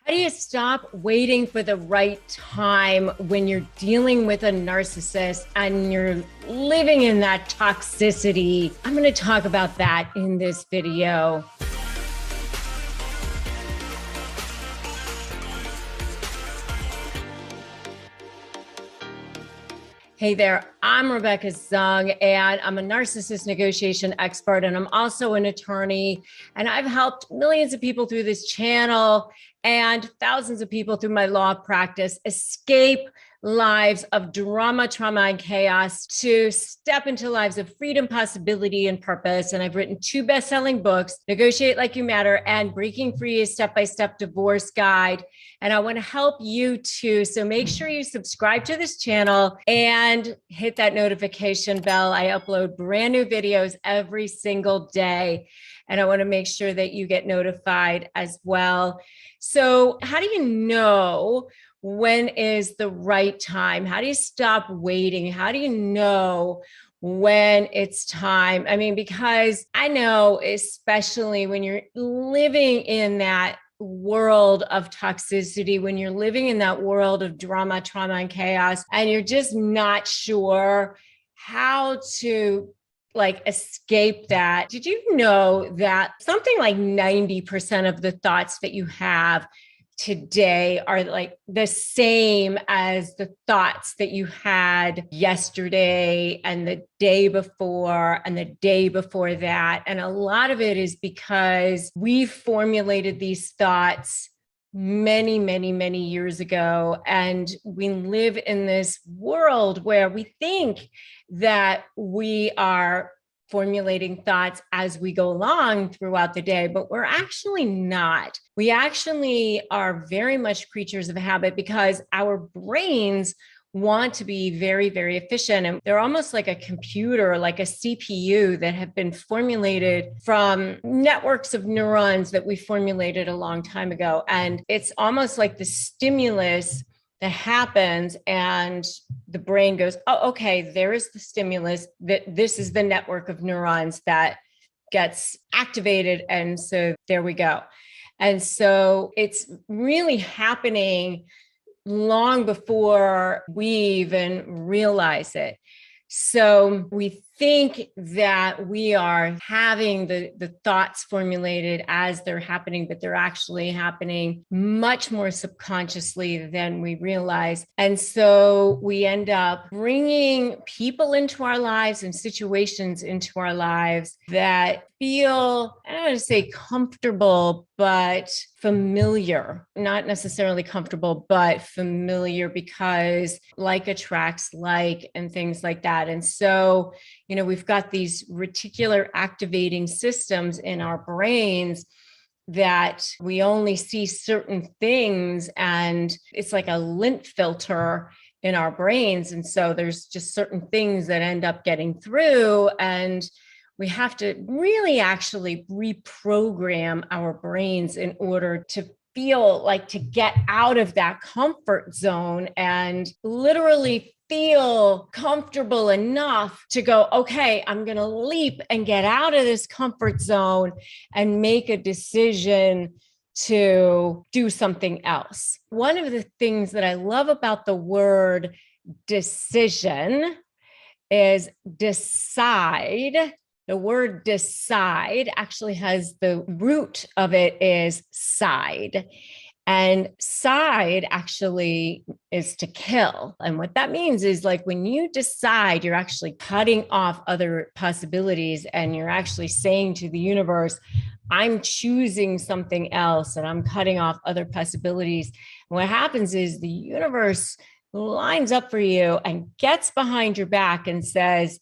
How do you stop waiting for the right time when you're dealing with a narcissist and you're living in that toxicity? I'm going to talk about that in this video. Hey there, I'm Rebecca Zung, and I'm a narcissist negotiation expert, and I'm also an attorney, and I've helped millions of people through this channel and thousands of people through my law practice escape lives of drama, trauma, and chaos to step into lives of freedom, possibility, and purpose. And I've written 2 best-selling books, Negotiate Like You Matter and Breaking Free, a Step-by-Step Divorce Guide. And I want to help you too. So make sure you subscribe to this channel and hit that notification bell. I upload brand new videos every single day, and I want to make sure that you get notified as well. So how do you know when is the right time? How do you stop waiting? How do you know when it's time? I mean, because I know, especially when you're living in that world of toxicity, when you're living in that world of drama, trauma, and chaos, and you're just not sure how to escape that. Did you know that something like 90% of the thoughts that you have today are like the same as the thoughts that you had yesterday and the day before and the day before that? And a lot of it is because we formulated these thoughts many, many, many years ago. And we live in this world where we think that we are formulating thoughts as we go along throughout the day, but we're actually not. We actually are very much creatures of habit because our brains want to be very, very efficient. And they're almost like a computer, like a CPU that have been formulated from networks of neurons that we formulated a long time ago. And it's almost like the stimulus that happens and the brain goes, oh, okay, there is the stimulus, that this is the network of neurons that gets activated. And so there we go. And so it's really happening long before we even realize it. So we think that we are having the thoughts formulated as they're happening, but they're actually happening much more subconsciously than we realize. And so we end up bringing people into our lives and situations into our lives that feel, I don't want to say comfortable, but familiar, not necessarily comfortable, but familiar, because like attracts like and things like that. And so, we've got these reticular activating systems in our brains that we only see certain things, and it's like a lint filter in our brains. And so there's just certain things that end up getting through, and we have to really actually reprogram our brains in order to feel like to get out of that comfort zone and literally feel comfortable enough to go, okay, I'm going to leap and get out of this comfort zone and make a decision to do something else. One of the things that I love about the word decision is decide. The word decide actually has the root of it is side. And side actually is to kill. And what that means is, like, when you decide, you're actually cutting off other possibilities, and you're actually saying to the universe, I'm choosing something else, and I'm cutting off other possibilities. And what happens is the universe lines up for you and gets behind your back and says,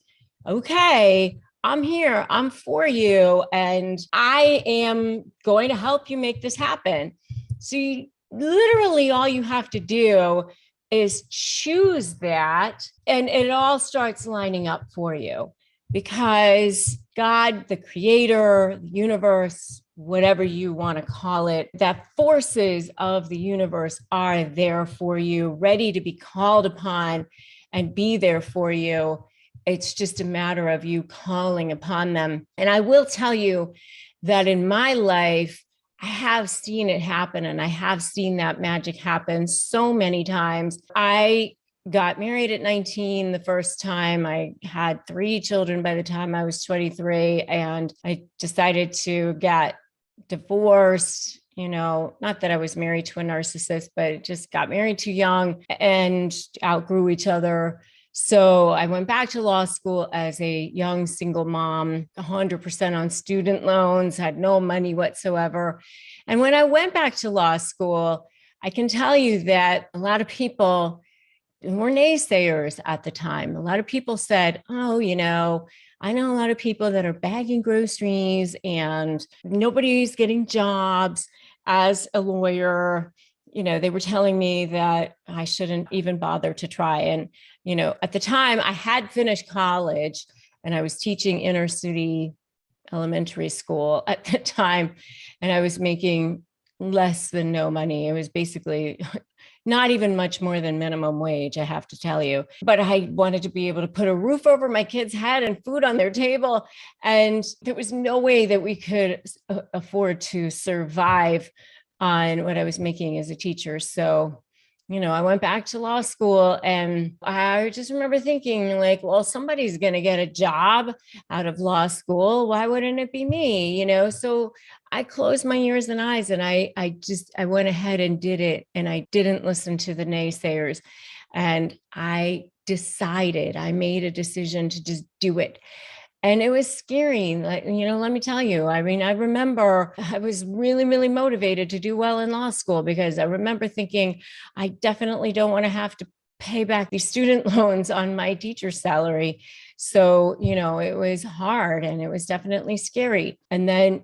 okay, I'm here, I'm for you, and I am going to help you make this happen. So literally all you have to do is choose that, and it all starts lining up for you, because God, the creator, the universe, whatever you want to call it, that forces of the universe are there for you, ready to be called upon and be there for you. It's just a matter of you calling upon them. And I will tell you that in my life, I have seen it happen, and I have seen that magic happen so many times. I got married at 19 the first time. I had 3 children by the time I was 23, and I decided to get divorced. Not that I was married to a narcissist, but just got married too young and outgrew each other. So I went back to law school as a young single mom, 100% on student loans, had no money whatsoever. And when I went back to law school, I can tell you that a lot of people were naysayers at the time. A lot of people said, oh, I know a lot of people that are bagging groceries and nobody's getting jobs as a lawyer. They were telling me that I shouldn't even bother to try. And, at the time I had finished college and I was teaching inner city elementary school at the time, and I was making less than no money. It was basically not even much more than minimum wage, I have to tell you. But I wanted to be able to put a roof over my kids' head and food on their table. And there was no way that we could afford to survive on what I was making as a teacher. So, I went back to law school, and I just remember thinking like, well, somebody's going to get a job out of law school. Why wouldn't it be me? So I closed my ears and eyes, and I went ahead and did it. And I didn't listen to the naysayers. And I made a decision to just do it. And it was scary. Like, let me tell you, I remember I was really, really motivated to do well in law school, because I remember thinking, I definitely don't want to have to pay back these student loans on my teacher's salary. So, it was hard, and it was definitely scary. And then,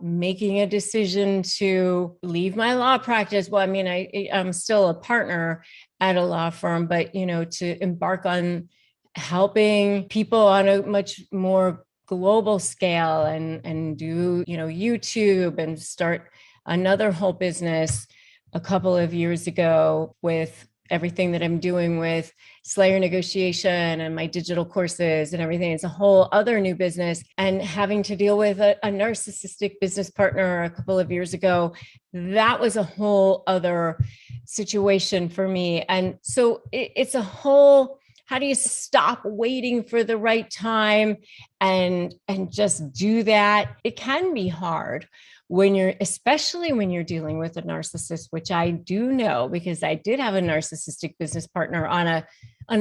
making a decision to leave my law practice. Well, I'm still a partner at a law firm, but, to embark on helping people on a much more global scale and do, YouTube, and start another whole business a couple of years ago with everything that I'm doing with Slayer negotiation and my digital courses and everything. It's a whole other new business. And having to deal with a narcissistic business partner a couple of years ago, that was a whole other situation for me. And so it's a whole, how do you stop waiting for the right time and just do that? It can be hard especially when you're dealing with a narcissist, which I do know, because I did have a narcissistic business partner on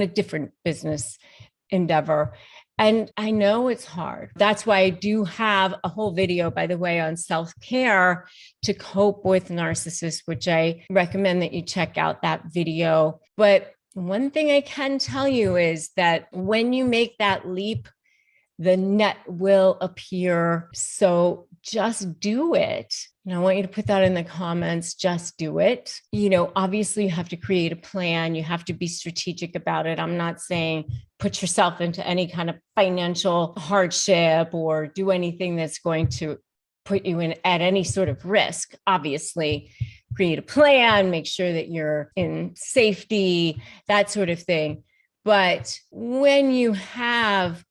a different business endeavor. And I know it's hard. That's why I do have a whole video, by the way, on self-care to cope with narcissists, which I recommend that you check out that video. But one thing I can tell you is that when you make that leap, the net will appear. So just do it. I want you to put that in the comments. Just do it. Obviously you have to create a plan. You have to be strategic about it. I'm not saying put yourself into any kind of financial hardship or do anything that's going to put you in at any sort of risk. Obviously, create a plan, make sure that you're in safety, that sort of thing. But when you have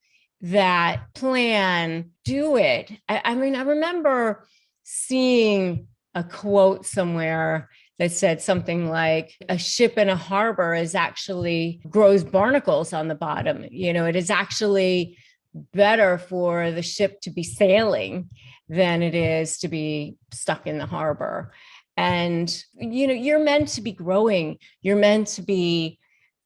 that plan, do it. I remember seeing a quote somewhere that said something like, a ship in a harbor grows barnacles on the bottom. It is actually better for the ship to be sailing than it is to be stuck in the harbor. And, you're meant to be growing. You're meant to be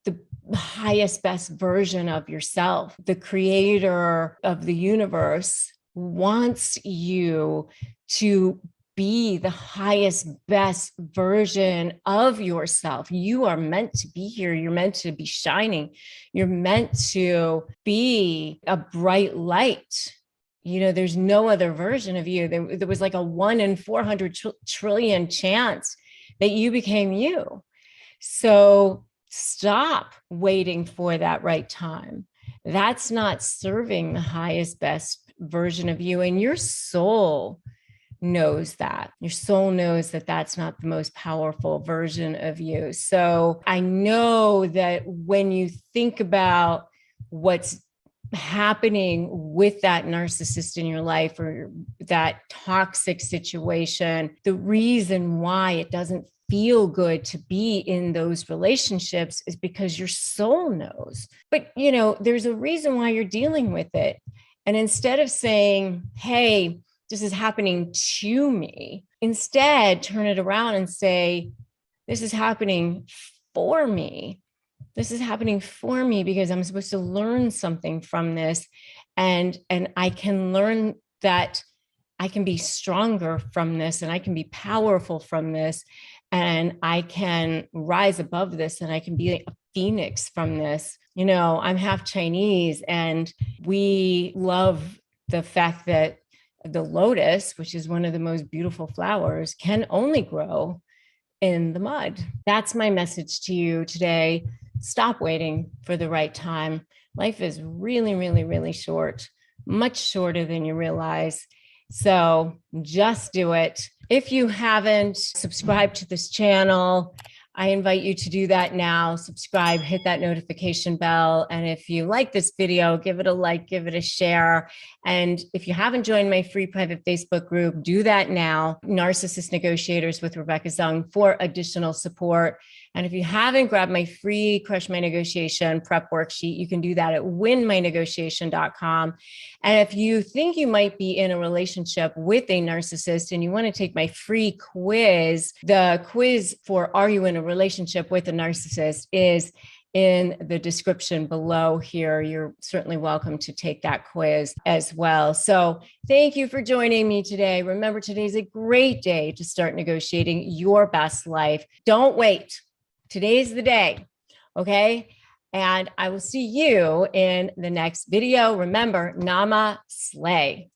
the highest, best version of yourself. The creator of the universe wants you to be the highest, best version of yourself. You are meant to be here. You're meant to be shining. You're meant to be a bright light. There's no other version of you. There was like a 1 in 400 trillion chance that you became you. So stop waiting for that right time. That's not serving the highest, best version of you. And your soul knows that. Your soul knows that that's not the most powerful version of you. So I know that when you think about what's happening with that narcissist in your life or that toxic situation, the reason why it doesn't feel good to be in those relationships is because your soul knows. But, there's a reason why you're dealing with it. And instead of saying, hey, this is happening to me, instead turn it around and say, this is happening for me. This is happening for me because I'm supposed to learn something from this. And I can learn that I can be stronger from this, and I can be powerful from this, and I can rise above this, and I can be a phoenix from this. I'm half Chinese, and we love the fact that the lotus, which is one of the most beautiful flowers, can only grow in the mud. That's my message to you today. Stop waiting for the right time. Life is really, really, really short, much shorter than you realize. So just do it. If you haven't subscribed to this channel, I invite you to do that now. Subscribe, hit that notification bell. And if you like this video, give it a like, give it a share. And if you haven't joined my free private Facebook group, do that now. Narcissist Negotiators with Rebecca Zung for additional support. And if you haven't grabbed my free Crush My Negotiation prep worksheet, you can do that at winmynegotiation.com. And if you think you might be in a relationship with a narcissist and you want to take my free quiz, the quiz for Are You in a Relationship with a Narcissist is in the description below here. You're certainly welcome to take that quiz as well. So thank you for joining me today. Remember, today's a great day to start negotiating your best life. Don't wait. Today's the day. Okay. And I will see you in the next video. Remember, Nama Slay.